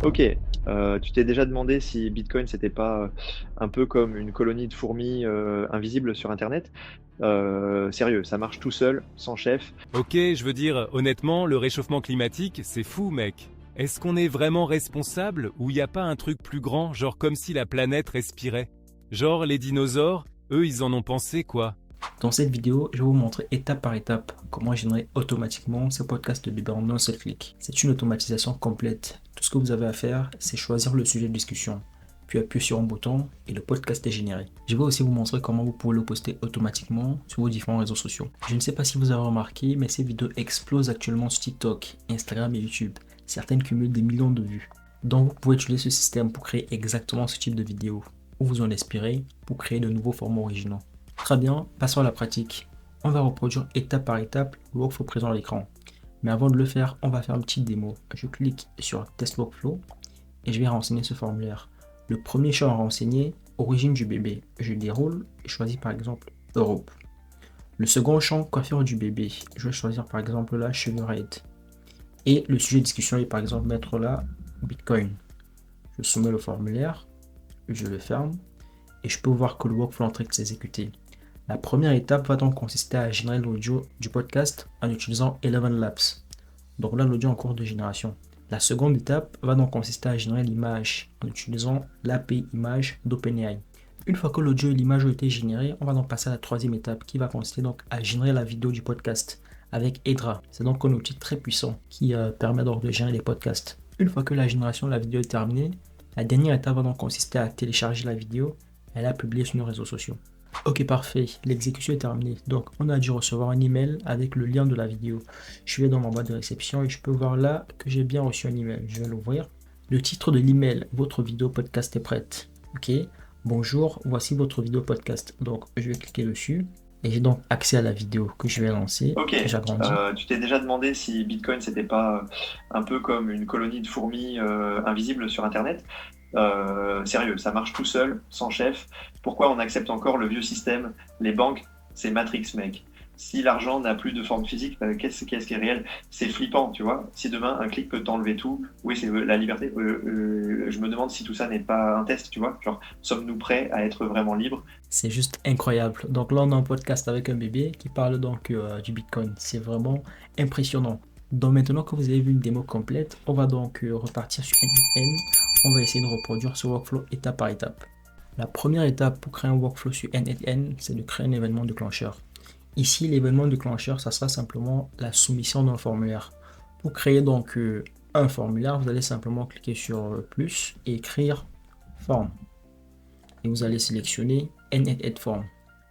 OK, tu t'es déjà demandé si Bitcoin, c'était pas, un peu comme une colonie de fourmis, invisibles sur internet? Sérieux, ça marche tout seul, sans chef. Ok, je veux dire, honnêtement, le réchauffement climatique, c'est fou, mec. Est-ce qu'on est vraiment responsable ou y a pas un truc plus grand, genre comme si la planète respirait? Genre les dinosaures, eux, ils en ont pensé quoi? Dans cette vidéo, je vais vous montrer étape par étape comment générer automatiquement ce podcast de Bébé en un seul clic. C'est une automatisation complète. Tout ce que vous avez à faire, c'est choisir le sujet de discussion, puis appuyer sur un bouton et le podcast est généré. Je vais aussi vous montrer comment vous pouvez le poster automatiquement sur vos différents réseaux sociaux. Je ne sais pas si vous avez remarqué, mais ces vidéos explosent actuellement sur TikTok, Instagram et YouTube. Certaines cumulent des millions de vues. Donc vous pouvez utiliser ce système pour créer exactement ce type de vidéo, ou vous en inspirer pour créer de nouveaux formats originaux. Très bien, passons à la pratique. On va reproduire étape par étape le workflow présent à l'écran. Mais avant de le faire, on va faire une petite démo. Je clique sur Test Workflow et je vais renseigner ce formulaire. Le premier champ à renseigner, origine du bébé. Je déroule et choisis par exemple Europe. Le second champ, coiffure du bébé. Je vais choisir par exemple là cheveux raides. Et le sujet de discussion est par exemple mettre là Bitcoin. Je soumets le formulaire, je le ferme et je peux voir que le workflow est en train de s'exécuter. La première étape va donc consister à générer l'audio du podcast en utilisant Eleven Labs. Donc là, l'audio en cours de génération. La seconde étape va donc consister à générer l'image en utilisant l'API image d'OpenAI. Une fois que l'audio et l'image ont été générés, on va donc passer à la troisième étape qui va consister donc à générer la vidéo du podcast avec Edra. C'est donc un outil très puissant qui permet donc de générer les podcasts. Une fois que la génération de la vidéo est terminée, la dernière étape va donc consister à télécharger la vidéo et la publier sur nos réseaux sociaux. Ok, parfait, l'exécution est terminée. Donc, on a dû recevoir un email avec le lien de la vidéo. Je vais dans ma boîte de réception et je peux voir là que j'ai bien reçu un email. Je vais l'ouvrir. Le titre de l'email, votre vidéo podcast est prête. Ok, bonjour, voici votre vidéo podcast. Donc, je vais cliquer dessus et j'ai donc accès à la vidéo que je vais lancer. OK, J'agrandis. tu t'es déjà demandé si Bitcoin, c'était pas, un peu comme une colonie de fourmis, invisibles sur internet? Sérieux, ça marche tout seul, sans chef. Pourquoi on accepte encore le vieux système? Les banques, c'est Matrix, mec. Si l'argent n'a plus de forme physique, qu'est-ce qui est réel? C'est flippant, tu vois. Si demain un clic peut t'enlever tout, oui, c'est la liberté. Je me demande si tout ça n'est pas un test, tu vois. Genre, sommes-nous prêts à être vraiment libres? C'est juste incroyable. Donc là, on a un podcast avec un bébé qui parle donc du Bitcoin. C'est vraiment impressionnant. Donc maintenant que vous avez vu une démo complète, on va donc repartir sur N8N. On va essayer de reproduire ce workflow étape par étape. La première étape pour créer un workflow sur N8N, c'est de créer un événement déclencheur. Ici, l'événement déclencheur, ça sera simplement la soumission d'un formulaire. Pour créer donc un formulaire, vous allez simplement cliquer sur plus et écrire forme. Et vous allez sélectionner N8N Form.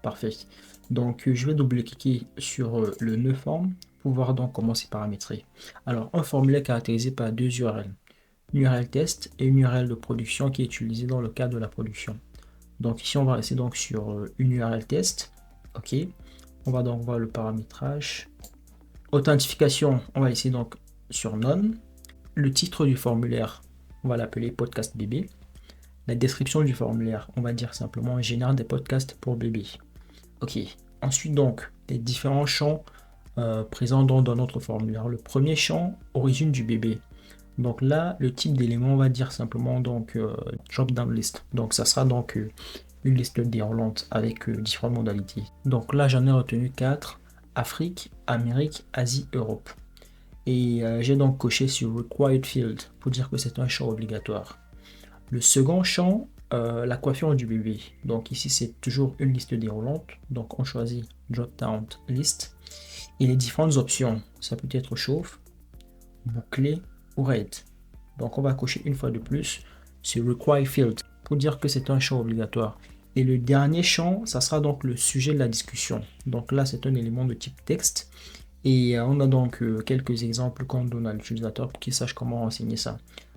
Parfait. Donc, je vais double-cliquer sur le nœud forme pour voir donc comment c'est paramétré. Alors, un formulaire caractérisé par deux URL. Une URL test et une URL de production qui est utilisée dans le cadre de la production. Donc ici, on va rester donc sur une URL test. OK. On va donc voir le paramétrage. Authentification, on va laisser donc sur None. Le titre du formulaire, on va l'appeler podcast bébé. La description du formulaire, on va dire simplement génère des podcasts pour bébé. Ok. Ensuite donc, les différents champs présents dans notre formulaire. Le premier champ, origine du bébé. Donc là, le type d'élément, on va dire simplement donc drop down list. Donc ça sera donc une liste déroulante avec différentes modalités. Donc là, j'en ai retenu 4. Afrique, Amérique, Asie, Europe. Et j'ai donc coché sur Required Field pour dire que c'est un champ obligatoire. Le second champ, la coiffure du bébé. Donc ici, c'est toujours une liste déroulante. Donc on choisit Drop Down List. Et les différentes options, ça peut être chauve, bouclé ou raid. Donc on va cocher une fois de plus sur Required Field pour dire que c'est un champ obligatoire. Et le dernier champ, ça sera donc le sujet de la discussion. Donc là, c'est un élément de type texte. Et on a donc quelques exemples qu'on donne à l'utilisateur pour qu'il sache comment renseigner ça.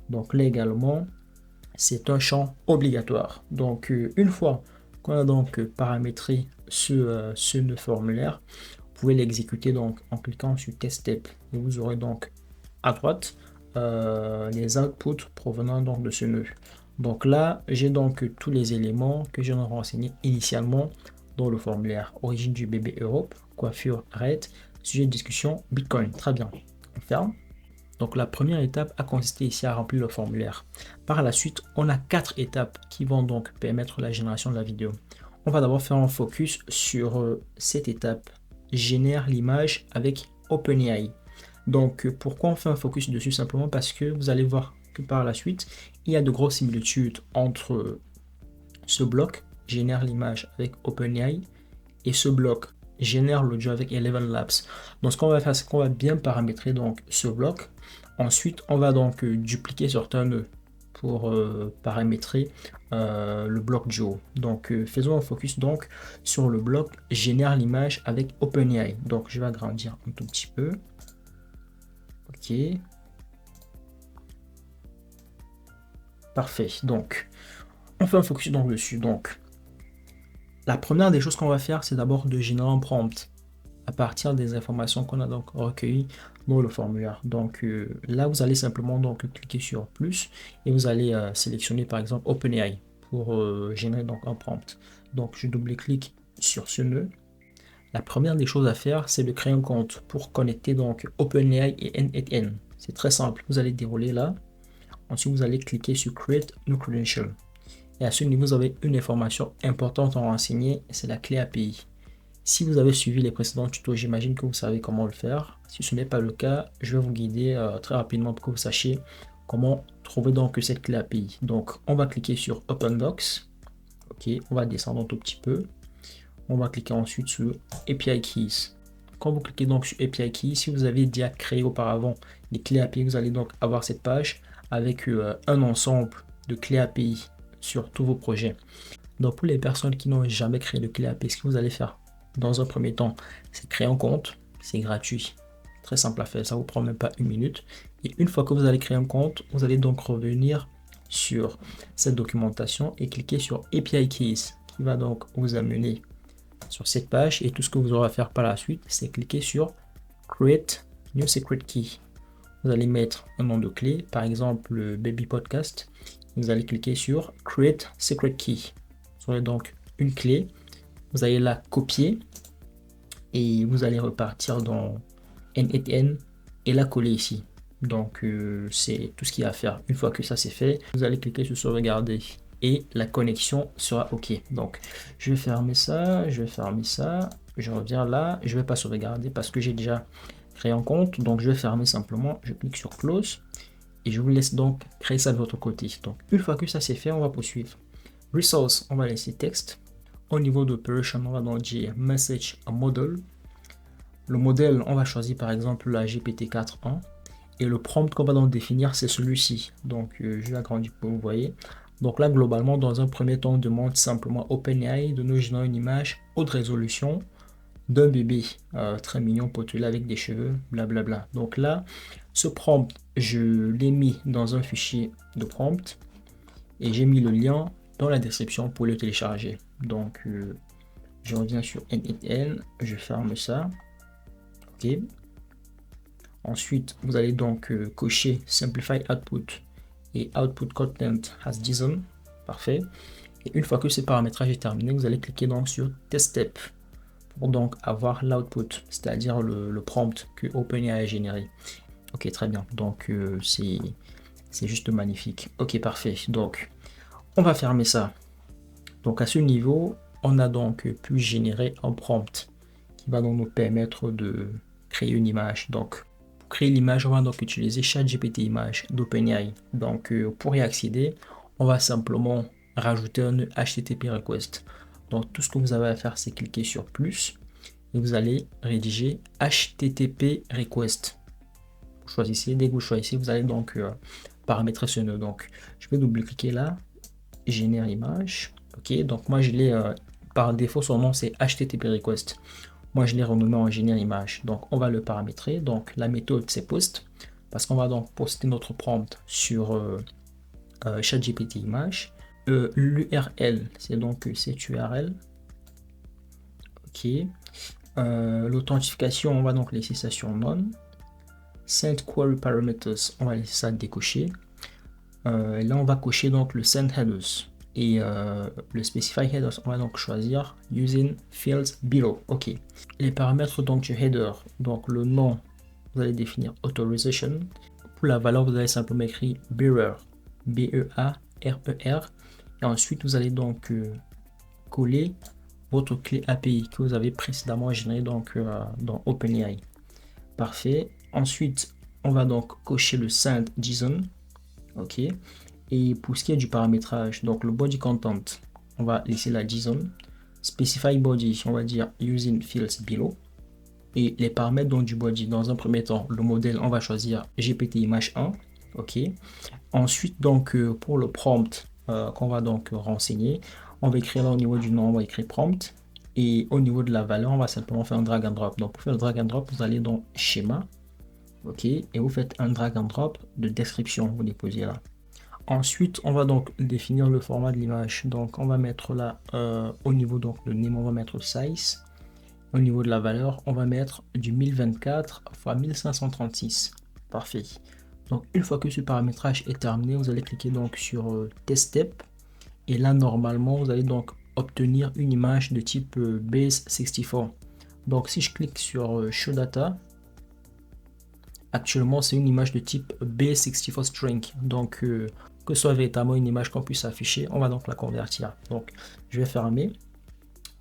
Donc là également, c'est un champ obligatoire. Donc une fois qu'on a donc paramétré ce nœud formulaire, vous pouvez l'exécuter donc en cliquant sur Test Step. Et vous aurez donc à droite les outputs provenant donc de ce nœud. Donc là, j'ai donc tous les éléments que j'ai renseignés initialement dans le formulaire. Origine du bébé Europe, coiffure Red, sujet de discussion Bitcoin. Très bien. On ferme. Donc la première étape a consisté ici à remplir le formulaire. Par la suite, on a 4 étapes qui vont donc permettre la génération de la vidéo. On va d'abord faire un focus sur cette étape, génère l'image avec OpenAI. Donc pourquoi on fait un focus dessus? Simplement parce que vous allez voir que par la suite, il y a de grosses similitudes entre ce bloc, génère l'image avec OpenAI, et ce bloc, génère l'audio avec Eleven Labs. Donc ce qu'on va faire, c'est qu'on va bien paramétrer donc ce bloc. Ensuite, on va donc dupliquer certains nœuds pour paramétrer le bloc du haut. Donc faisons un focus donc sur le bloc génère l'image avec OpenAI. Donc je vais agrandir un tout petit peu. Ok. Parfait. Donc on fait un focus donc dessus. Donc la première des choses qu'on va faire, c'est d'abord de générer un prompt à partir des informations qu'on a donc recueillies dans le formulaire. Donc là, vous allez simplement donc cliquer sur plus et vous allez sélectionner par exemple OpenAI pour générer donc un prompt. Donc je double-clique sur ce nœud. La première des choses à faire, c'est de créer un compte pour connecter donc OpenAI et n8n. C'est très simple. Vous allez dérouler là. Ensuite, vous allez cliquer sur Create New Credential. Et à ce niveau, vous avez une information importante à renseigner, c'est la clé API. Si vous avez suivi les précédents tutos, j'imagine que vous savez comment le faire. Si ce n'est pas le cas, je vais vous guider très rapidement pour que vous sachiez comment trouver donc cette clé API. Donc, on va cliquer sur Open Docs. Ok, on va descendre un tout petit peu. On va cliquer ensuite sur API Keys. Quand vous cliquez donc sur API Keys, si vous avez déjà créé auparavant les clés API, vous allez donc avoir cette page avec un ensemble de clés API sur tous vos projets. Donc pour les personnes qui n'ont jamais créé de clé API, ce que vous allez faire dans un premier temps, c'est créer un compte. C'est gratuit, très simple à faire, ça vous prend même pas une minute. Et une fois que vous allez créer un compte, vous allez donc revenir sur cette documentation et cliquer sur API Keys qui va donc vous amener sur cette page. Et tout ce que vous aurez à faire par la suite, c'est cliquer sur Create New Secret Key. Vous allez mettre un nom de clé, par exemple le Baby Podcast. Vous allez cliquer sur Create Secret Key. Vous aurez donc une clé. Vous allez la copier et vous allez repartir dans n8n et la coller ici. Donc c'est tout ce qu'il y a à faire. Une fois que ça c'est fait, vous allez cliquer sur sauvegarder et la connexion sera OK. Donc je vais fermer ça, je reviens là, je vais pas sauvegarder parce que j'ai déjà créé un compte. Donc je vais fermer simplement, je clique sur Close. Et je vous laisse donc créer ça de votre côté. Donc, une fois que ça c'est fait, on va poursuivre. Resource, on va laisser texte. Au niveau d'Operation, on va donc dire Message Model. Le modèle, on va choisir par exemple la GPT-4.1. Et le prompt qu'on va donc définir, c'est celui-ci. Donc, je vais agrandir pour que vous voyez. Donc là, globalement, dans un premier temps, on demande simplement OpenAI de nous générer une image haute résolution d'un bébé très mignon, potelé avec des cheveux, blablabla. Donc là, ce prompt, je l'ai mis dans un fichier de prompt et j'ai mis le lien dans la description pour le télécharger. Donc, je reviens sur n8n, je ferme ça. Ok. Ensuite, vous allez donc cocher Simplify Output et Output Content as JSON. Parfait. Et une fois que ce paramétrage est terminé, vous allez cliquer donc sur Test Step pour donc avoir l'output, c'est-à-dire le prompt que OpenAI a généré. Ok, très bien. Donc, c'est juste magnifique. Ok, parfait. Donc, on va fermer ça. Donc, à ce niveau, on a donc pu générer un prompt qui va donc nous permettre de créer une image. Donc, pour créer l'image, on va donc utiliser ChatGPT Image d'OpenAI. Donc, pour y accéder, on va simplement rajouter un HTTP request. Donc, tout ce que vous avez à faire, c'est cliquer sur plus et vous allez rédiger HTTP request. Vous choisissez, dès que vous choisissez, vous allez donc paramétrer ce nœud. Donc, je vais double-cliquer là, génère image. Ok, donc moi je l'ai par défaut, son nom c'est HTTP request. Moi je l'ai renommé en génère image. Donc, on va le paramétrer. Donc, la méthode c'est post parce qu'on va donc poster notre prompt sur ChatGPT image. L'URL, c'est donc cette URL. Ok. L'authentification, on va donc laisser ça sur none. Send query parameters, on va laisser ça décocher. Là, on va cocher donc le send headers et le specify headers. On va donc choisir using fields below. Ok. Les paramètres donc du header, donc le nom, vous allez définir authorization. pour la valeur, vous allez simplement écrire bearer, B-E-A-R-E-R. Et ensuite, vous allez donc coller votre clé API que vous avez précédemment générée donc, dans OpenAI. Parfait. Ensuite, on va donc cocher le send JSON. OK. Et pour ce qui est du paramétrage, donc le body content, on va laisser la JSON. Specify body, on va dire using fields below. Et les paramètres donc, du body, dans un premier temps, le modèle, on va choisir GPT image 1. OK. Ensuite, donc, pour le prompt qu'on va donc renseigner, on va écrire là au niveau du nom, on va écrire prompt. Et au niveau de la valeur, on va simplement faire un drag and drop. Donc, pour faire le drag and drop, vous allez dans schéma. OK. Et vous faites un drag and drop de description, vous déposez là. Ensuite, on va donc définir le format de l'image. Donc, on va mettre là, au niveau donc de name, on va mettre size. Au niveau de la valeur, on va mettre du 1024 x 1536. Parfait. Donc, une fois que ce paramétrage est terminé, vous allez cliquer donc sur Test Step. Et là, normalement, vous allez donc obtenir une image de type Base64. Donc, si je clique sur Show Data, actuellement, c'est une image de type Base64 String. Donc, que ce soit véritablement une image qu'on puisse afficher, on va donc la convertir. Donc, je vais fermer.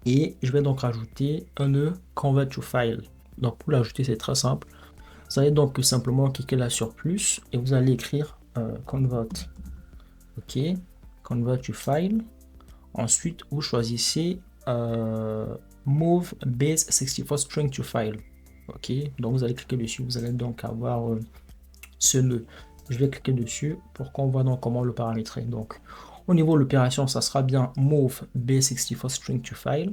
Et je vais donc rajouter un nœud Convert to File. Donc, pour l'ajouter, c'est très simple. Vous allez donc simplement cliquer là sur plus et vous allez écrire Convert. OK. Convert to File. Ensuite, vous choisissez Move Base64 String to File. OK. Donc, vous allez cliquer dessus. Vous allez donc avoir ce nœud. Je vais cliquer dessus pour qu'on voit donc comment le paramétrer. Donc, au niveau de l'opération, ça sera bien Move Base64 String to File.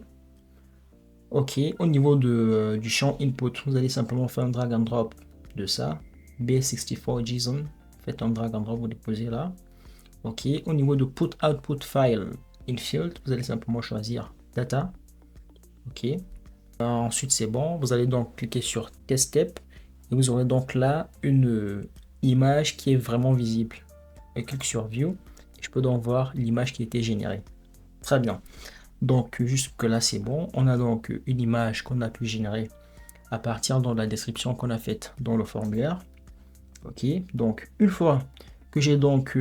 OK. Au niveau du champ Input, vous allez simplement faire un drag and drop de ça. Base64 JSON. Faites un drag and drop, vous déposez là. OK. Au niveau de Put Output File in Field, vous allez simplement choisir Data. OK. Ensuite, c'est bon. Vous allez donc cliquer sur Test Step. Et vous aurez donc là une image qui est vraiment visible. Et clique sur View. Je peux donc voir l'image qui a été générée. Très bien. Donc, jusque là, c'est bon. On a donc une image qu'on a pu générer à partir de la description qu'on a faite dans le formulaire. OK. Donc, une fois que j'ai donc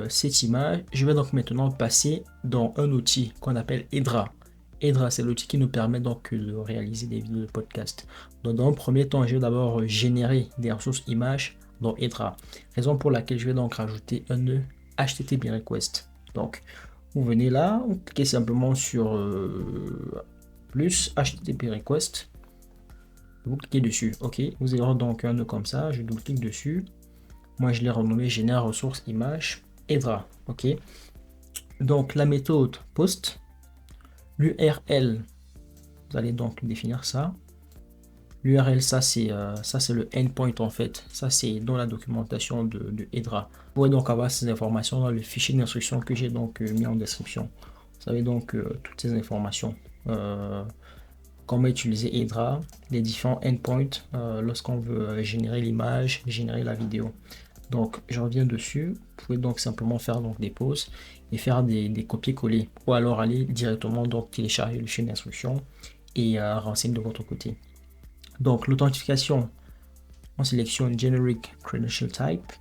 cette image, je vais donc maintenant passer dans un outil qu'on appelle Hedra. Hedra, c'est l'outil qui nous permet donc de réaliser des vidéos de podcast. Donc, dans un premier temps, je vais d'abord générer des ressources images dans Hedra. Raison pour laquelle je vais donc rajouter un nœud HTTP request. Donc, vous venez là, vous cliquez simplement sur plus HTTP request. Vous cliquez dessus. OK. Vous aurez donc un nœud comme ça. Je double-clique dessus. Moi, je l'ai renommé génère ressource image Hedra. OK. Donc, la méthode post, l'URL, vous allez donc définir ça. L'URL, ça c'est le endpoint en fait. Ça c'est dans la documentation de Hedra. Vous pourrez donc avoir ces informations dans le fichier d'instruction que j'ai donc mis en description. Vous avez donc toutes ces informations. Comment utiliser Hedra, les différents endpoints lorsqu'on veut générer l'image, générer la vidéo. Donc je reviens dessus. Vous pouvez donc simplement faire donc des pauses et faire des copier-coller. Ou alors aller directement donc télécharger le fichier d'instruction et renseigner de votre côté. Donc l'authentification, on sélectionne Generic Credential Type.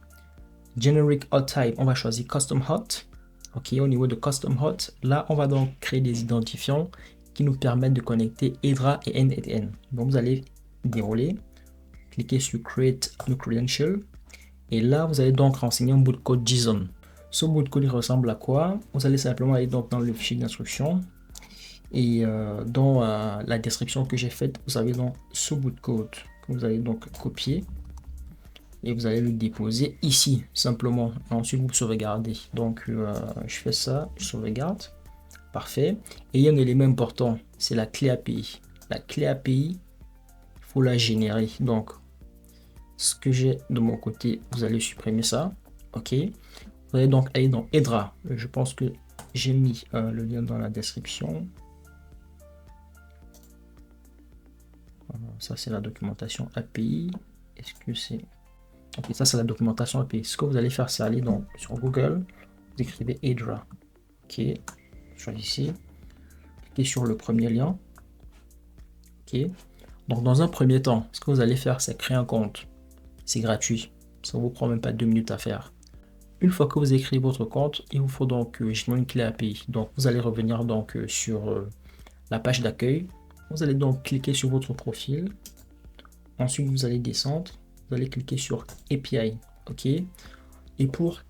Generic Hot Type, on va choisir Custom Hot. OK, au niveau de Custom Hot, là, on va donc créer des identifiants qui nous permettent de connecter Hedra et end-to-end. Donc vous allez dérouler, cliquez sur Create New Credential. Et là, vous allez donc renseigner un bout de code JSON. Ce bout de code il ressemble à quoi? Vous allez simplement aller donc dans le fichier d'instruction. Et dans la description que j'ai faite, vous avez donc ce bout de code que vous allez donc copier et vous allez le déposer ici simplement. Ensuite, vous sauvegardez. Donc, je fais ça, je sauvegarde. Parfait. Et il y a un élément important, c'est la clé API. La clé API, il faut la générer. Donc, ce que j'ai de mon côté, vous allez supprimer ça. OK. Vous allez donc aller dans Hedra. Je pense que j'ai mis le lien dans la description. Ça, c'est la documentation API. Est-ce que c'est... Ok, ça, c'est la documentation API. Ce que vous allez faire, c'est aller donc sur Google. Vous écrivez Hedra. OK. Choisissez. Cliquez sur le premier lien. OK. Donc, dans un premier temps, ce que vous allez faire, c'est créer un compte. C'est gratuit. Ça vous prend même pas 2 minutes à faire. Une fois que vous avez créé votre compte, il vous faut donc générer une clé API. Donc vous allez revenir donc sur la page d'accueil. Vous allez donc cliquer sur votre profil. Ensuite, vous allez descendre. Vous allez cliquer sur API. OK. Et pour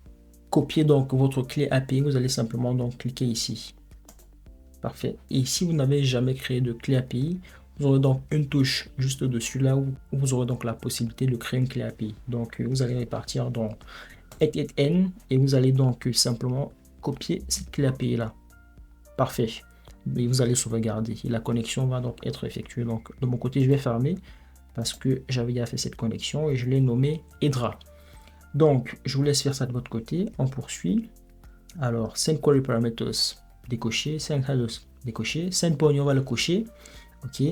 copier donc votre clé API, vous allez simplement donc cliquer ici. Parfait. Et si vous n'avez jamais créé de clé API, vous aurez donc une touche juste dessus là où vous aurez donc la possibilité de créer une clé API. Donc vous allez répartir dans n et vous allez donc simplement copier cette clé API là. Parfait. Et vous allez sauvegarder et la connexion va donc être effectuée. Donc de mon côté, je vais fermer parce que j'avais déjà fait cette connexion et je l'ai nommé Edra. Donc je vous laisse faire ça de votre côté. On poursuit. Alors send query parameters décoché, send headers décoché, send body on va le cocher. OK.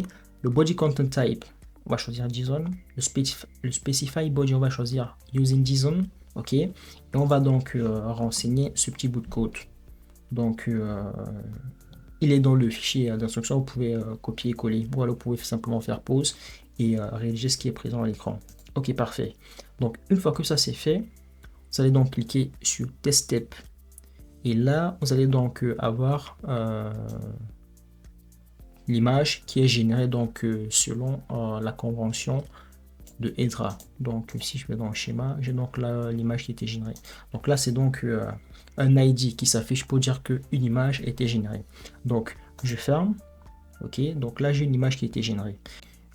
Le body content type, on va choisir JSON. Le specify body, on va choisir using JSON. OK. Et on va donc renseigner ce petit bout de code. Donc il est dans le fichier d'instruction, vous pouvez copier et coller. Voilà, vous pouvez simplement faire pause et rédiger ce qui est présent à l'écran. OK, parfait. Donc une fois que ça c'est fait, vous allez donc cliquer sur test step. Et là, vous allez donc avoir l'image qui est générée donc selon la convention de Edra. Donc si je vais dans le schéma, j'ai donc là l'image qui était générée. Donc là c'est donc un ID qui s'affiche pour dire que une image a été générée. Donc je ferme. OK, donc là j'ai une image qui a été générée.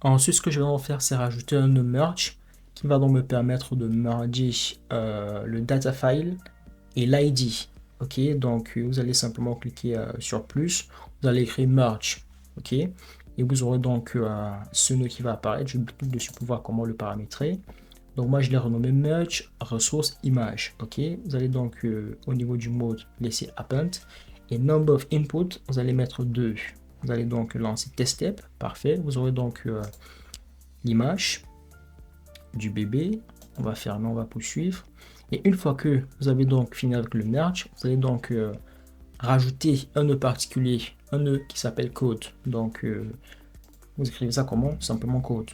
Ensuite ce que je vais en faire, c'est rajouter un merge qui va donc me permettre de merger le data file et l'ID. OK, donc vous allez simplement cliquer sur plus, vous allez écrire merge. OK, et vous aurez donc ce nœud qui va apparaître. Je clique dessus pour voir comment le paramétrer. Donc moi je l'ai renommé merge ressource image. OK, vous allez donc au niveau du mode laisser append et number of input, vous allez mettre 2. Vous allez donc lancer test step. Parfait, vous aurez donc l'image du bébé. On va fermer, on va poursuivre. Et une fois que vous avez donc fini avec le merge, vous allez donc rajouter un nœud particulier, un nœud qui s'appelle code. Donc vous écrivez ça comment? Simplement code.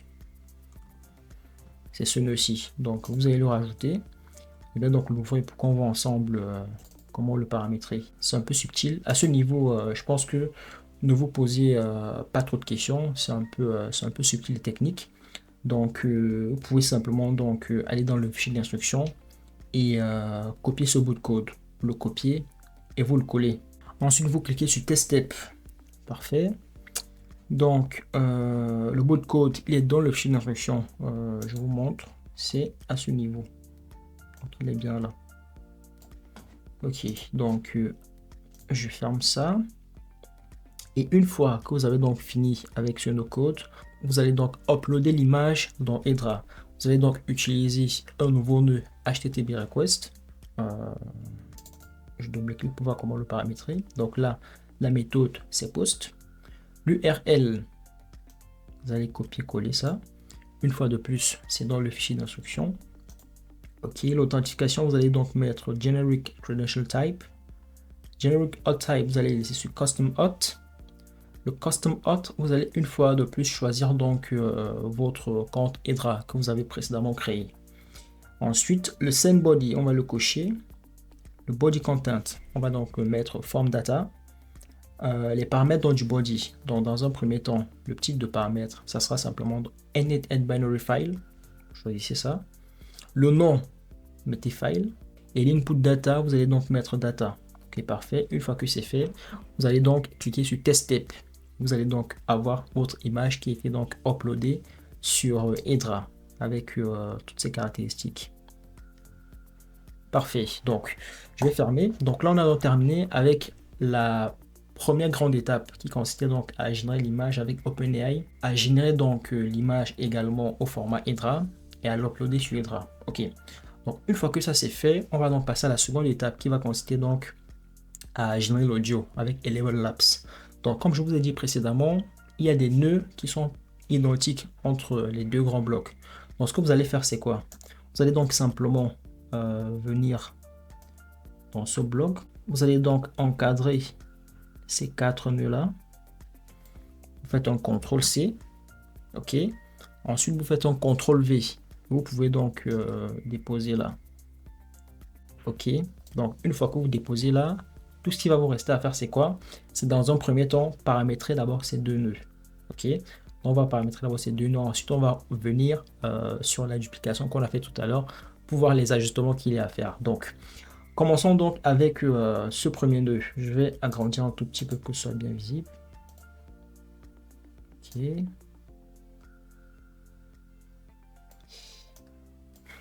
C'est ce nœud-ci. Donc vous allez le rajouter. Et bien donc l'ouvrir pour qu'on voit ensemble comment le paramétrer. C'est un peu subtil. À ce niveau, je pense que ne vous posez pas trop de questions. C'est un peu subtil et technique. Donc vous pouvez simplement donc aller dans le fichier d'instruction et copier ce bout de code, le copier et vous le coller. Ensuite vous cliquez sur test step. Parfait. Donc le bout de code il est dans le fichier d'instruction. Je vous montre, c'est à ce niveau. Donc, il est bien là. OK, donc je ferme ça. Et une fois que vous avez donc fini avec ce no-code, vous allez donc uploader l'image dans Edra. Vous allez donc utiliser un nouveau nœud HTTP request. Je double-clique pour voir comment le paramétrer. Donc là, la méthode c'est post. L'URL, vous allez copier-coller ça. Une fois de plus, c'est dans le fichier d'instruction. OK, l'authentification, vous allez donc mettre generic credential type. Generic auth type, vous allez laisser sur custom auth. Le custom auth, vous allez une fois de plus choisir donc votre compte Edra que vous avez précédemment créé. Ensuite, le send body, on va le cocher. Le body content, on va donc mettre form data. Les paramètres du body, donc dans un premier temps, le type de paramètre, ça sera simplement init and binary file. Choisissez ça. Le nom, mettez file. Et l'input data, vous allez donc mettre data. Ok, parfait. Une fois que c'est fait, vous allez donc cliquer sur test step. Vous allez donc avoir votre image qui était donc uploadée sur Edra avec toutes ces caractéristiques. Parfait. Donc, je vais fermer. Donc là, on a donc terminé avec la première grande étape qui consistait donc à générer l'image avec OpenAI, à générer donc l'image également au format Edra et à l'uploader sur Edra. OK. Donc, une fois que ça c'est fait, on va donc passer à la seconde étape qui va consister donc à générer l'audio avec Eleven Labs. Donc, comme je vous ai dit précédemment, il y a des nœuds qui sont identiques entre les deux grands blocs. Donc, ce que vous allez faire, c'est quoi? Vous allez donc simplement venir dans ce bloc. Vous allez donc encadrer ces 4 nœuds-là. Vous faites un CTRL-C. OK. Ensuite, vous faites un CTRL-V Vous pouvez donc déposer là. OK. Donc, une fois que vous déposez là, tout ce qui va vous rester à faire, c'est quoi? C'est dans un premier temps, paramétrer d'abord ces deux nœuds. OK. On va paramétrer d'abord ces deux nœuds. Ensuite, on va venir sur la duplication qu'on a fait tout à l'heure pour voir les ajustements qu'il y a à faire. Donc, commençons donc avec ce premier nœud. Je vais agrandir un tout petit peu pour que ce soit bien visible. OK.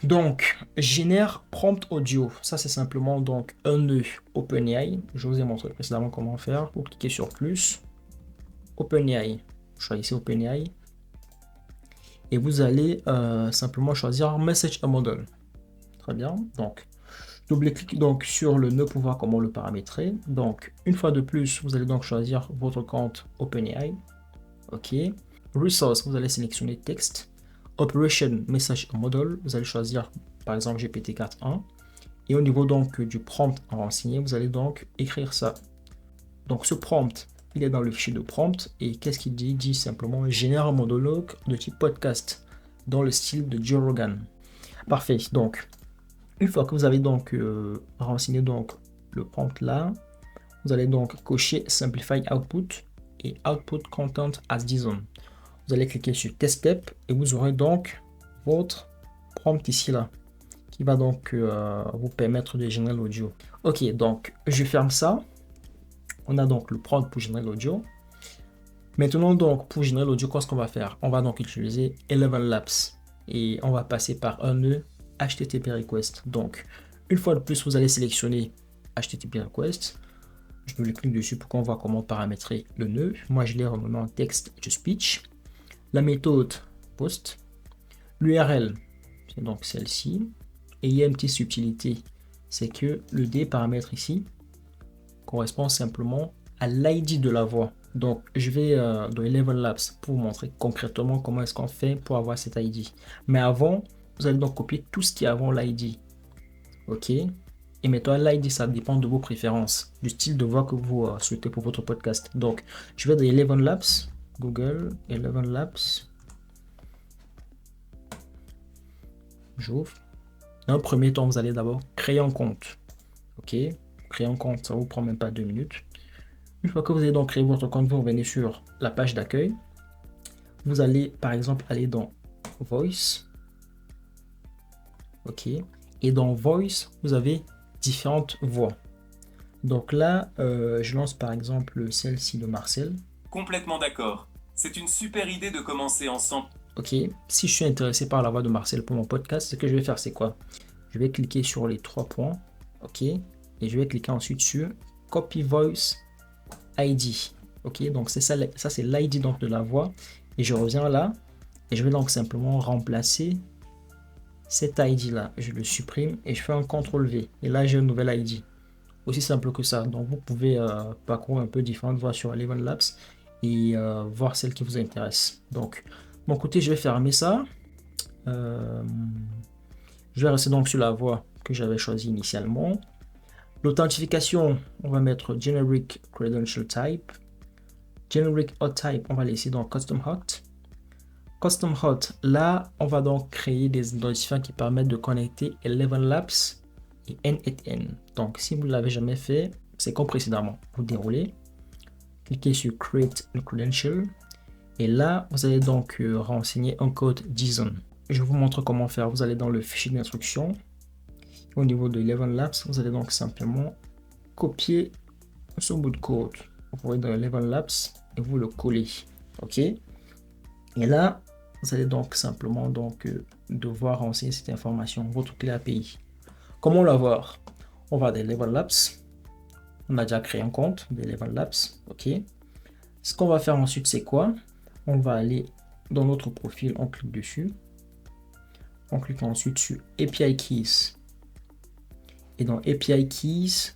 Donc, génère prompt audio. Ça, c'est simplement donc un nœud OpenAI. Je vous ai montré précédemment comment faire. Vous cliquez sur plus. OpenAI. Choisissez OpenAI. Et vous allez simplement choisir Message a Model. Très bien. Donc, double-cliquez donc sur le nœud pour voir comment le paramétrer. Donc, une fois de plus, vous allez donc choisir votre compte OpenAI. OK. Resource, vous allez sélectionner texte. Operation Message Model, vous allez choisir par exemple GPT-4.1 et au niveau donc du prompt à renseigner, vous allez donc écrire ça. Donc ce prompt, il est dans le fichier de prompt et qu'est-ce qu'il dit? Il dit simplement génère un monologue de type podcast dans le style de Joe Rogan. Parfait. Donc une fois que vous avez donc renseigné donc le prompt là, vous allez donc cocher Simplify Output et Output Content as Design. Vous allez cliquer sur Test Step et vous aurez donc votre prompt ici là qui va donc vous permettre de générer l'audio. Ok, donc je ferme ça. On a donc le prompt pour générer l'audio. Maintenant donc pour générer l'audio, qu'est-ce qu'on va faire? On va donc utiliser Eleven Labs et on va passer par un nœud HTTP request. Donc une fois de plus, vous allez sélectionner HTTP request. Je me clique dessus pour qu'on voit comment paramétrer le nœud. Moi je l'ai renommé en text to speech. La méthode post, l'URL, c'est donc celle-ci. Et il y a une petite subtilité, c'est que le D paramètre ici correspond simplement à l'ID de la voix. Donc je vais dans Eleven Labs pour vous montrer concrètement comment est-ce qu'on fait pour avoir cet ID. Mais avant, vous allez donc copier tout ce qui est avant l'ID. OK. Et maintenant l'ID, ça dépend de vos préférences, du style de voix que vous souhaitez pour votre podcast. Donc je vais dans Eleven Labs. Google, Eleven Labs. J'ouvre. Dans un premier temps, vous allez d'abord créer un compte. OK. Créer un compte, ça vous prend même pas 2 minutes. Une fois que vous avez donc créé votre compte, vous revenez sur la page d'accueil. Vous allez par exemple aller dans Voice. OK. Et dans Voice, vous avez différentes voix. Donc là, je lance par exemple celle-ci de Marcel. Complètement d'accord. C'est une super idée de commencer ensemble. Ok, si je suis intéressé par la voix de Marcel pour mon podcast, ce que je vais faire, c'est quoi? Je vais cliquer sur les 3 points, ok, et je vais cliquer ensuite sur Copy Voice ID. Ok, donc c'est ça, c'est l'ID donc de la voix, et je reviens là, et je vais donc simplement remplacer cet ID là. Je le supprime et je fais un CTRL V, et là j'ai un nouvel ID. Aussi simple que ça. Donc vous pouvez parcourir un peu différentes voix sur Eleven Labs et voir celle qui vous intéresse. Donc, de mon côté, je vais fermer ça. Je vais rester donc sur la voie que j'avais choisie initialement. L'authentification, on va mettre Generic Credential Type. Generic Hot Type, on va laisser dans Custom Hot. Custom Hot, là, on va donc créer des identifiants qui permettent de connecter Eleven Labs et N8N. Donc, si vous ne l'avez jamais fait, c'est comme précédemment. Vous déroulez. Cliquez sur Create a Credential et là vous allez donc renseigner un code JSON. Je vous montre comment faire. Vous allez dans le fichier d'instruction. Au niveau de Eleven Labs, vous allez donc simplement copier ce bout de code. Vous pouvez dans Eleven Labs et vous le collez. OK. Et là, vous allez donc simplement devoir renseigner cette information, votre clé API. Comment l'avoir? On va dans Eleven Labs. On a déjà créé un compte de Eleven Labs. OK. Ce qu'on va faire ensuite, c'est quoi? On va aller dans notre profil, on clique dessus. On clique ensuite sur API Keys. Et dans API Keys,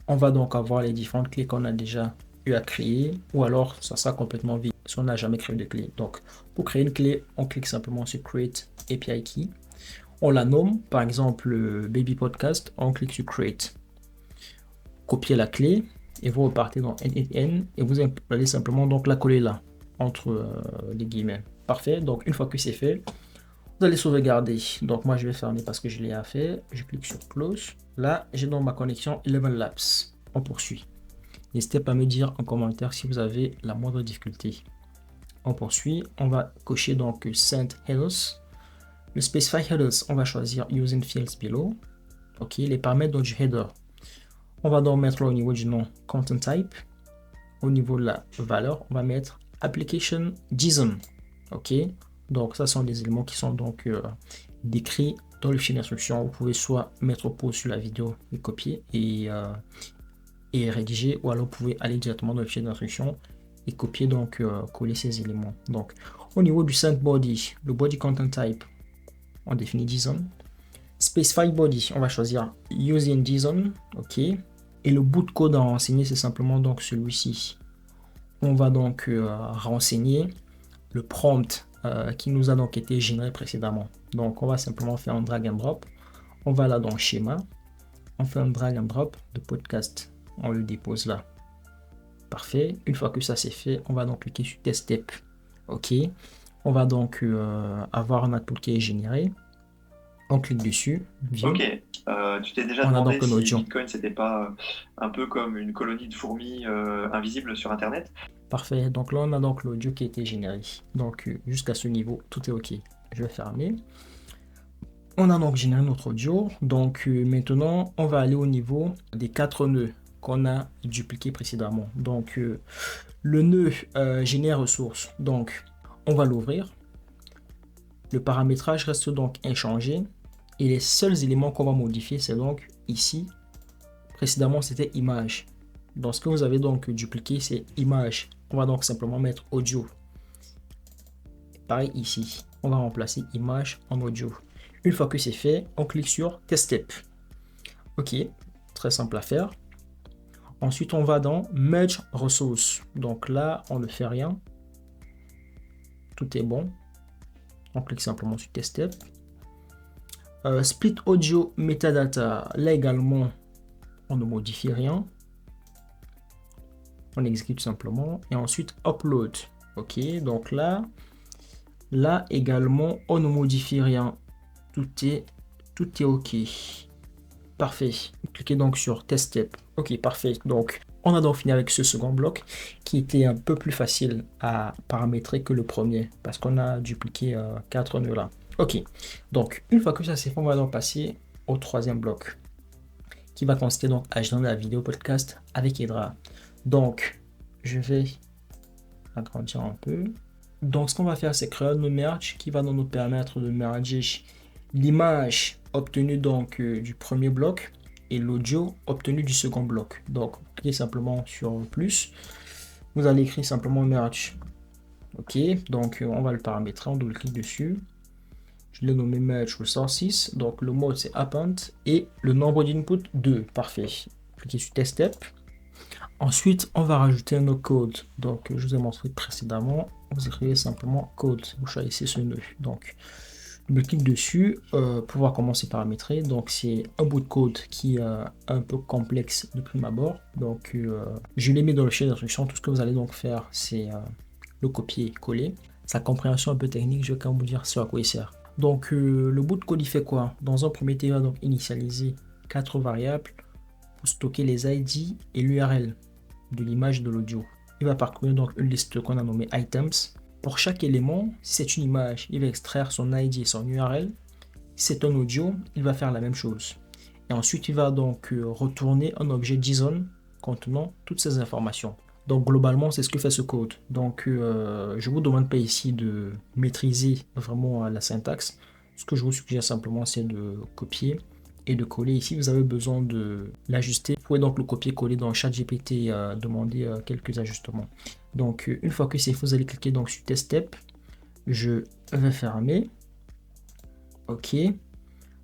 on va donc avoir les différentes clés qu'on a déjà eu à créer. Ou alors, ça sera complètement vide si on n'a jamais créé de clé. Donc, pour créer une clé, on clique simplement sur Create API Key. On la nomme, par exemple, Baby Podcast. On clique sur Create. Copier la clé et vous repartez dans N8N et vous allez simplement donc la coller là entre les guillemets. Parfait. Donc une fois que c'est fait, Vous allez sauvegarder. Donc moi je vais fermer parce que je l'ai fait. Je clique sur close. Là j'ai donc ma connexion Eleven Labs. On poursuit. N'hésitez pas à me dire en commentaire si vous avez la moindre difficulté. On poursuit. On va cocher donc Send Headers. Le Specify Headers, on va choisir Using Fields Below. Ok, les paramètres donc, du header. On va donc mettre là au niveau du nom Content Type. Au niveau de la valeur, on va mettre Application JSON. Ok, donc ça sont des éléments qui sont donc décrits dans le fichier d'instruction. Vous pouvez soit mettre pause sur la vidéo et copier et rédiger, ou alors vous pouvez aller directement dans le fichier d'instruction et copier donc coller ces éléments. Donc au niveau du send body, le body content type, on définit JSON. Specify body, on va choisir using JSON, ok. Et le bout de code à renseigner, c'est simplement donc celui-ci. On va donc renseigner le prompt qui nous a donc été généré précédemment. Donc on va simplement faire un drag and drop. On va là dans schéma, on fait un drag and drop de podcast, on le dépose là. Parfait. Une fois que ça c'est fait, on va donc cliquer sur test step. Ok. On va donc avoir un output qui est généré. On clique dessus. View. Ok. Tu t'es déjà On a demandé donc un si audio. Bitcoin c'était pas un peu comme une colonie de fourmis invisibles sur Internet? Parfait. Donc là, on a donc l'audio qui a été généré. Donc jusqu'à ce niveau, tout est OK. Je vais fermer. On a donc généré notre audio. Donc maintenant, on va aller au niveau des 4 nœuds qu'on a dupliqués précédemment. Donc le nœud génère ressources. Donc on va l'ouvrir. Le paramétrage reste donc inchangé. Et les seuls éléments qu'on va modifier, c'est donc ici. Précédemment, c'était image. Donc ce que vous avez donc dupliqué, c'est image. On va donc simplement mettre audio. Pareil ici. On va remplacer image en audio. Une fois que c'est fait, on clique sur Test Step. Ok, très simple à faire. Ensuite, on va dans Merge Resource. Donc là, on ne fait rien. Tout est bon. On clique simplement sur Test Step. Split Audio Metadata. Là également, on ne modifie rien. On exécute simplement. Et ensuite, Upload. Ok, donc là également, on ne modifie rien. Tout est OK. Parfait. Cliquez donc sur Test Step. OK, parfait. Donc, on a donc fini avec ce second bloc qui était un peu plus facile à paramétrer que le premier parce qu'on a dupliqué 4 nœuds là. OK. Donc, une fois que ça c'est fait, on va donc passer au troisième bloc qui va consister donc à générer la vidéo podcast avec Hydra. Donc, je vais agrandir un peu. Donc, ce qu'on va faire, c'est créer un merge qui va nous permettre de merger l'image obtenue donc du premier bloc et l'audio obtenu du second bloc. Donc, cliquez simplement sur plus. Vous allez écrire simplement merge. OK, donc on va le paramétrer, on double-clique dessus. Je l'ai nommé merge resources. Donc, le mode c'est append et le nombre d'input 2. Parfait. Cliquez sur test step. Ensuite, on va rajouter un autre code. Donc, je vous ai montré précédemment. Vous écrivez simplement code. Vous choisissez ce nœud. Donc, je clique dessus pour voir comment c'est paramétré. Donc, c'est un bout de code qui est un peu complexe de prime abord. Donc, je l'ai mis dans le fichier d'instruction. Tout ce que vous allez donc faire, c'est le copier-coller. Sa compréhension un peu technique, je vais quand même vous dire ce à quoi il sert. Donc, le bout de code, il fait quoi? Dans un premier temps, il va donc initialiser 4 variables pour stocker les ID et l'URL de l'image de l'audio. Il va parcourir donc une liste qu'on a nommée items. Pour chaque élément, si c'est une image, il va extraire son ID et son URL. Si c'est un audio, il va faire la même chose. Et ensuite, il va donc retourner un objet JSON contenant toutes ces informations. Donc globalement, c'est ce que fait ce code. Donc je ne vous demande pas ici de maîtriser vraiment la syntaxe. Ce que je vous suggère simplement, c'est de copier et de coller. Ici, vous avez besoin de l'ajuster. Vous pouvez donc le copier-coller dans ChatGPT et demander quelques ajustements. Donc, une fois que c'est fait, vous allez cliquer donc sur Test Step. Je vais fermer. OK.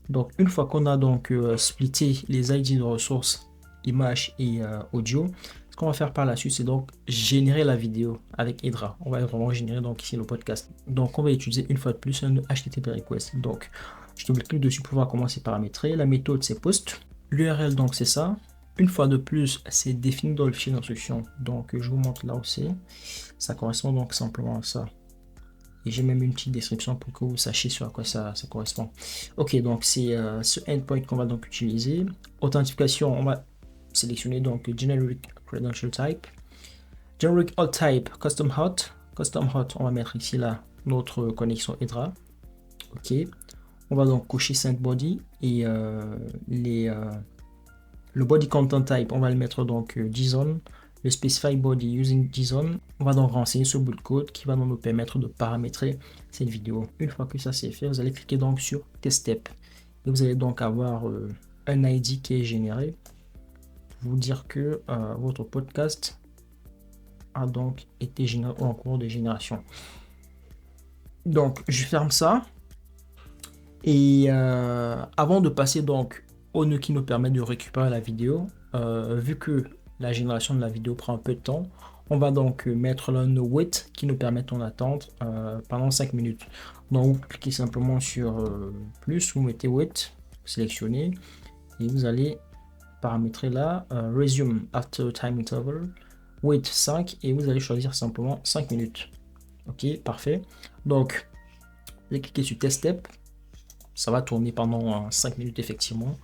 Donc, une fois qu'on a donc splitté les ID de ressources, images et audio, ce qu'on va faire par la suite, c'est donc générer la vidéo avec Hydra. On va vraiment générer donc ici le podcast. Donc, on va utiliser une fois de plus un HTTP request. Donc, je double-clique dessus pour voir comment c'est paramétré. La méthode, c'est post. L'URL, donc, c'est ça. Une fois de plus, c'est défini dans le fichier d'instruction. Donc, je vous montre là aussi. Ça correspond donc simplement à ça. Et j'ai même une petite description pour que vous sachiez sur à quoi ça correspond. Ok, donc c'est ce endpoint qu'on va donc utiliser. Authentification, on va sélectionner donc Generic Credential Type. Generic Alt Type, Custom Hot. Custom Hot, on va mettre ici là notre connexion Hedera. Ok, on va donc cocher Send Body et le Body Content Type, on va le mettre donc JSON. Le Specify Body using JSON, on va donc renseigner ce bout de code qui va donc nous permettre de paramétrer cette vidéo. Une fois que ça c'est fait, vous allez cliquer donc sur Test Step et vous allez donc avoir un ID qui est généré pour vous dire que votre podcast a donc été généré ou en cours de génération. Donc je ferme ça et avant de passer donc au nœud qui nous permet de récupérer la vidéo, vu que la génération de la vidéo prend un peu de temps, on va donc mettre le nœud wait qui nous permet d'en attendre pendant 5 minutes. Donc vous cliquez simplement sur plus, vous mettez wait, sélectionnez et vous allez paramétrer là resume after time interval, wait 5 et vous allez choisir simplement 5 minutes. Ok, parfait. Donc vous allez cliquer sur test step, ça va tourner pendant 5 minutes effectivement.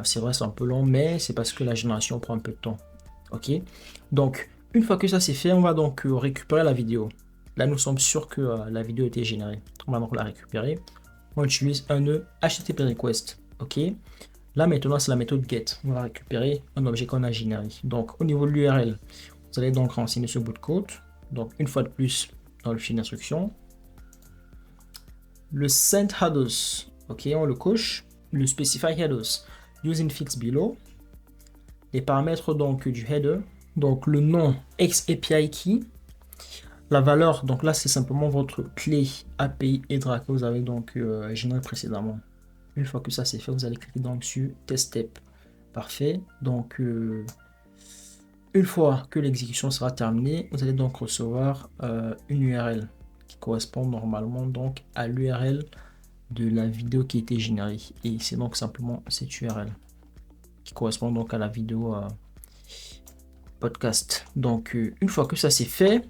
C'est vrai, c'est un peu long, mais c'est parce que la génération prend un peu de temps. Ok, donc une fois que ça c'est fait, on va donc récupérer la vidéo. Là, nous sommes sûrs que la vidéo a été générée. On va donc la récupérer. On utilise un nœud HTTP request. Ok, là maintenant c'est la méthode get. On va récupérer un objet qu'on a généré. Donc au niveau de l'URL, vous allez donc renseigner ce bout de code. Donc une fois de plus dans le fil d'instruction. Le send headers, ok, on le coche. Le specify headers using fields below. Les paramètres donc du header, donc le nom XAPI key, la valeur, donc là c'est simplement votre clé API Hedera que vous avez donc généré précédemment. Une fois que ça c'est fait, vous allez cliquer donc sur test step. Parfait. Donc une fois que l'exécution sera terminée, vous allez donc recevoir une URL qui correspond normalement donc à l'URL de la vidéo qui a été générée. Et c'est donc simplement cette URL qui correspond donc à la vidéo podcast. Donc une fois que ça c'est fait,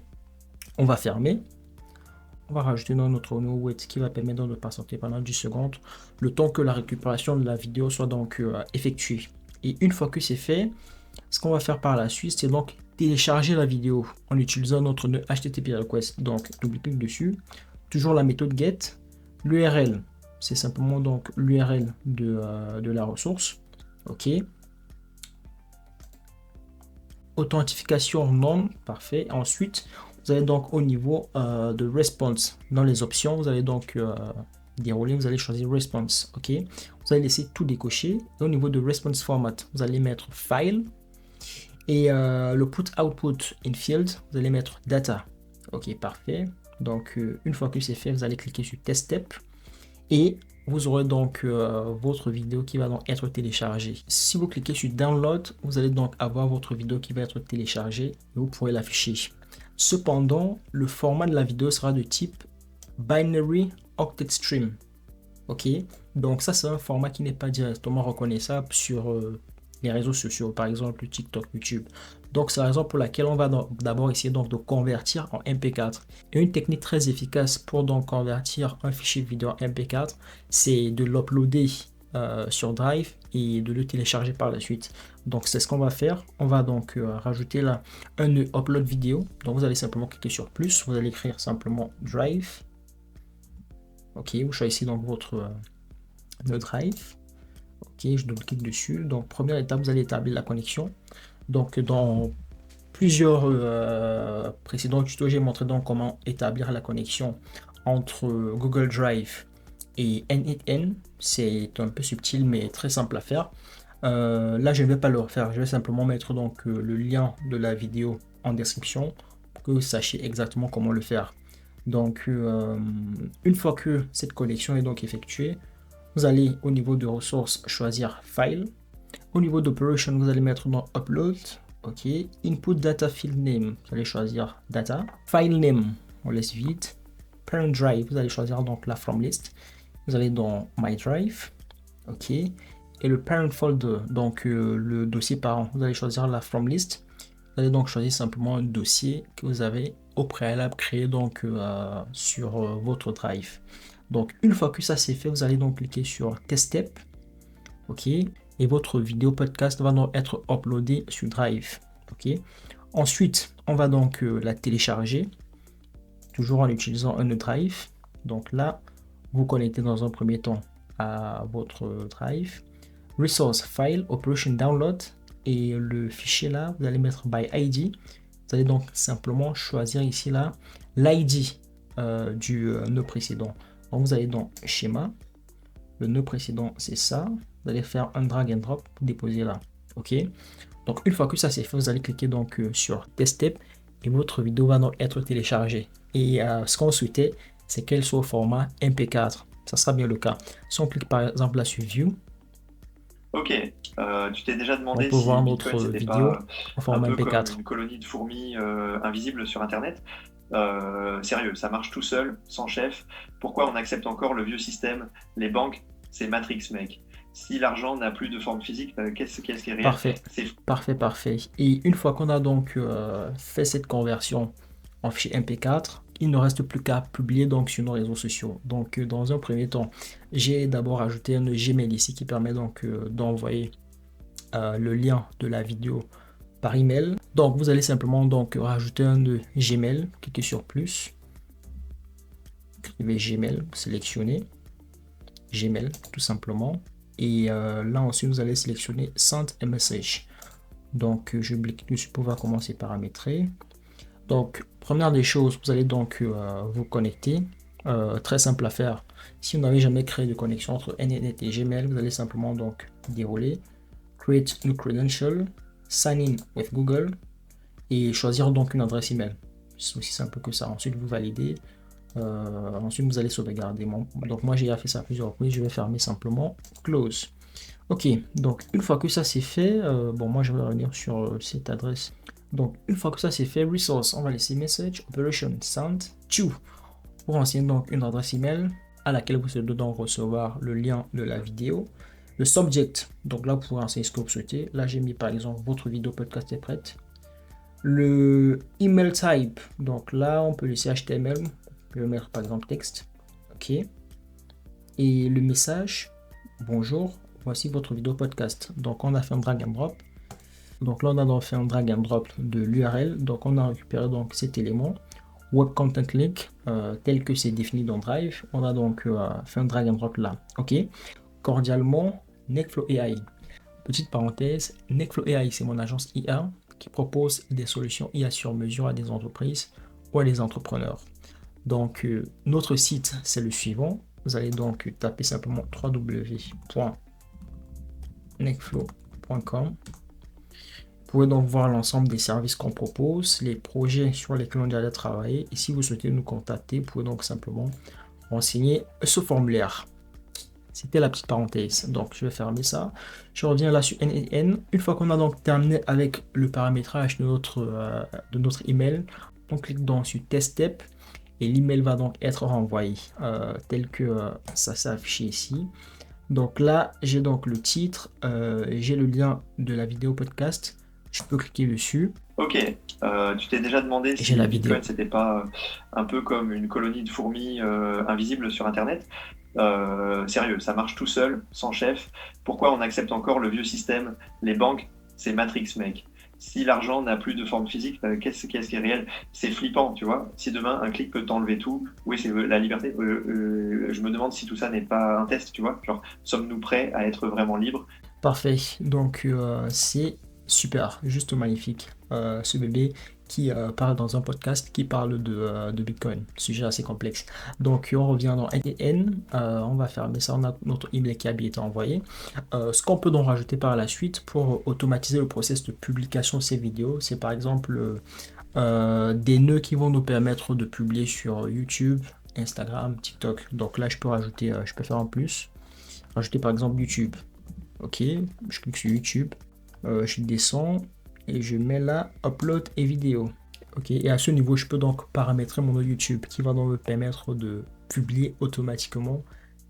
on va fermer. On va rajouter dans notre nœud wait qui va permettre de patienter pendant 10 secondes le temps que la récupération de la vidéo soit donc effectuée. Et une fois que c'est fait, ce qu'on va faire par la suite, c'est donc télécharger la vidéo en utilisant notre nœud HTTP request. Donc double-clic dessus, toujours la méthode get. L'URL, c'est simplement donc l'URL de la ressource. Ok. Authentification non, parfait. Ensuite, vous allez donc au niveau de response. Dans les options, vous allez donc dérouler, vous allez choisir response. Ok. Vous allez laisser tout décocher. Et au niveau de response format, vous allez mettre file. Et le put output in field, vous allez mettre data. Ok, parfait. Donc une fois que c'est fait, vous allez cliquer sur test step. Et vous aurez donc votre vidéo qui va donc être téléchargée. Si vous cliquez sur download, vous allez donc avoir votre vidéo qui va être téléchargée et vous pourrez l'afficher. Cependant, le format de la vidéo sera de type binary octet stream. Ok, donc ça c'est un format qui n'est pas directement reconnaissable sur les réseaux sociaux, par exemple TikTok, YouTube. Donc c'est la raison pour laquelle on va d'abord essayer donc de convertir en MP4. Et une technique très efficace pour donc convertir un fichier vidéo en MP4, c'est de l'uploader sur Drive et de le télécharger par la suite. Donc c'est ce qu'on va faire. On va donc rajouter là un nœud upload vidéo. Donc vous allez simplement cliquer sur plus, vous allez écrire simplement Drive. Ok, vous choisissez donc votre nœud Drive. Ok, je double-clique dessus. Donc première étape, vous allez établir la connexion. Donc dans plusieurs précédents tutos, j'ai montré donc comment établir la connexion entre Google Drive et N8N. C'est un peu subtil mais très simple à faire. Là je ne vais pas le refaire, je vais simplement mettre donc le lien de la vidéo en description pour que vous sachiez exactement comment le faire. Donc une fois que cette connexion est donc effectuée, vous allez au niveau de ressources choisir File. Au niveau d'Operation, vous allez mettre dans Upload. Ok. Input Data Field Name, vous allez choisir Data. File Name, on laisse vide. Parent Drive, vous allez choisir donc la From List. Vous allez dans My Drive. Ok. Et le Parent Folder, donc le dossier parent, vous allez choisir la From List. Vous allez donc choisir simplement un dossier que vous avez au préalable créé donc sur votre Drive. Donc une fois que ça c'est fait, vous allez donc cliquer sur Test Step, ok, et votre vidéo podcast va donc être uploadée sur Drive, ok. Ensuite, on va donc la télécharger, toujours en utilisant un Drive. Donc là, vous connectez dans un premier temps à votre Drive, Resource File, Operation Download, et le fichier là, vous allez mettre by ID. Vous allez donc simplement choisir ici là l'ID du nœud précédent. Donc vous allez dans schéma, le nœud précédent c'est ça, vous allez faire un drag and drop pour déposer là, ok. Donc une fois que ça c'est fait, vous allez cliquer donc sur Test Step et votre vidéo va donc être téléchargée. Et ce qu'on souhaitait, c'est qu'elle soit au format MP4. Ça sera bien le cas. Si on clique par exemple là sur View, Ok, tu t'es déjà on demandé peut si voir Bitcoin notre c'était vidéo pas au un format peu comme MP4. une colonie de fourmis invisibles sur Internet. Sérieux, ça marche tout seul, sans chef. Pourquoi on accepte encore le vieux système? Les banques, c'est Matrix, mec. Si l'argent n'a plus de forme physique, qu'est-ce qui est réel? Parfait, C'est parfait, parfait. Et une fois qu'on a donc fait cette conversion en fichier MP4, il ne reste plus qu'à publier donc sur nos réseaux sociaux. Donc dans un premier temps, j'ai d'abord ajouté un Gmail ici qui permet donc d'envoyer le lien de la vidéo par email. Donc vous allez simplement donc rajouter un Gmail, cliquez sur plus, écrivez Gmail, sélectionnez Gmail tout simplement. Et là ensuite vous allez sélectionner Send a message. Donc je clique dessus pour pouvoir commencer à paramétrer. Donc première des choses, vous allez donc vous connecter. Très simple à faire. Si vous n'avez jamais créé de connexion entre NNet et Gmail, vous allez simplement donc dérouler Create new credential, sign in with Google et choisir donc une adresse email. C'est aussi simple que ça. Ensuite vous validez. Ensuite vous allez sauvegarder. Donc moi j'ai fait ça plusieurs reprises. Je vais fermer simplement close. Ok, donc une fois que ça c'est fait, bon moi je vais revenir sur cette adresse. Donc une fois que ça c'est fait, resource, on va laisser message, operation, send, to. Pour renseigner donc une adresse email à laquelle vous allez donc recevoir le lien de la vidéo. Le subject, donc là vous pouvez renseigner ce que vous souhaitez. Là j'ai mis par exemple votre vidéo podcast est prête. Le email type, donc là on peut laisser HTML, on peut mettre par exemple texte, ok. Et le message, bonjour, voici votre vidéo podcast. Donc on a fait un drag and drop. Donc là on a donc fait un drag and drop de l'URL. Donc on a récupéré donc cet élément. Web Content Link tel que c'est défini dans Drive. On a donc fait un drag and drop là. Ok. Cordialement, Nekflow AI. Petite parenthèse, Nekflow AI c'est mon agence IA qui propose des solutions IA sur mesure à des entreprises ou à des entrepreneurs. Donc notre site c'est le suivant. Vous allez donc taper simplement www.nekflow.com. Vous pouvez donc voir l'ensemble des services qu'on propose, les projets sur lesquels on a déjà travaillé. Et si vous souhaitez nous contacter, vous pouvez donc simplement renseigner ce formulaire. C'était la petite parenthèse. Donc je vais fermer ça. Je reviens là sur NNN. Une fois qu'on a donc terminé avec le paramétrage de notre email, on clique donc sur Test Step. Et l'email va donc être renvoyé tel que ça s'est affiché ici. Donc là, j'ai donc le titre, j'ai le lien de la vidéo podcast. Je peux cliquer dessus. Ok, tu t'es déjà demandé si la Bitcoin vidéo. c'était pas un peu comme une colonie de fourmis invisibles sur Internet. Sérieux, ça marche tout seul, sans chef. Pourquoi on accepte encore le vieux système? Les banques, c'est Matrix, mec. Si l'argent n'a plus de forme physique, qu'est-ce qui est réel? C'est flippant, tu vois. Si demain un clic peut t'enlever tout, oui, c'est la liberté. Je me demande si tout ça n'est pas un test, tu vois. Genre, sommes-nous prêts à être vraiment libres? Parfait. Donc c'est super, juste magnifique. Ce bébé qui parle dans un podcast qui parle de Bitcoin, sujet assez complexe. Donc on revient dans NN, on va fermer ça, on a notre email qui a bien été envoyé. Ce qu'on peut donc rajouter par la suite pour automatiser le process de publication de ces vidéos, c'est par exemple des nœuds qui vont nous permettre de publier sur YouTube, Instagram, TikTok. Donc là je peux rajouter, je peux faire en plus, rajouter par exemple YouTube. Ok, je clique sur YouTube, je descends et je mets là upload et vidéo. Ok, et à ce niveau je peux donc paramétrer mon YouTube qui va donc me permettre de publier automatiquement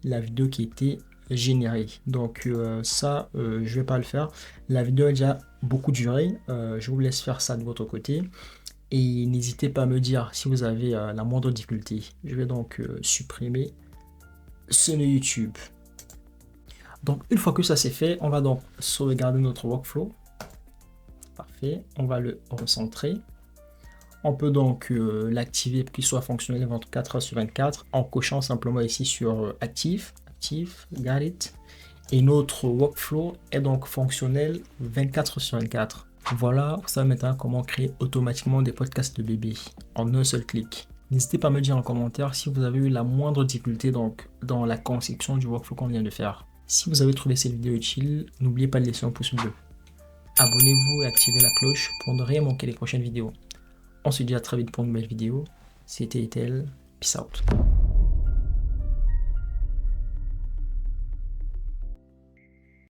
la vidéo qui était généré. Donc ça, je vais pas le faire. La vidéo a déjà beaucoup duré. Je vous laisse faire ça de votre côté. Et n'hésitez pas à me dire si vous avez la moindre difficulté. Je vais donc supprimer ce nœud YouTube. Donc une fois que ça c'est fait, on va donc sauvegarder notre workflow. Parfait, on va le recentrer. On peut donc l'activer pour qu'il soit fonctionnel 24h/24 en cochant simplement ici sur actif, got it. Et notre workflow est donc fonctionnel 24h/24. Voilà, vous savez maintenant comment créer automatiquement des podcasts de bébé en un seul clic. N'hésitez pas à me dire en commentaire si vous avez eu la moindre difficulté donc dans la conception du workflow qu'on vient de faire. Si vous avez trouvé cette vidéo utile, n'oubliez pas de laisser un pouce bleu. Abonnez-vous et activez la cloche pour ne rien manquer les prochaines vidéos. On se dit à très vite pour une nouvelle vidéo. C'était Etel. Peace out.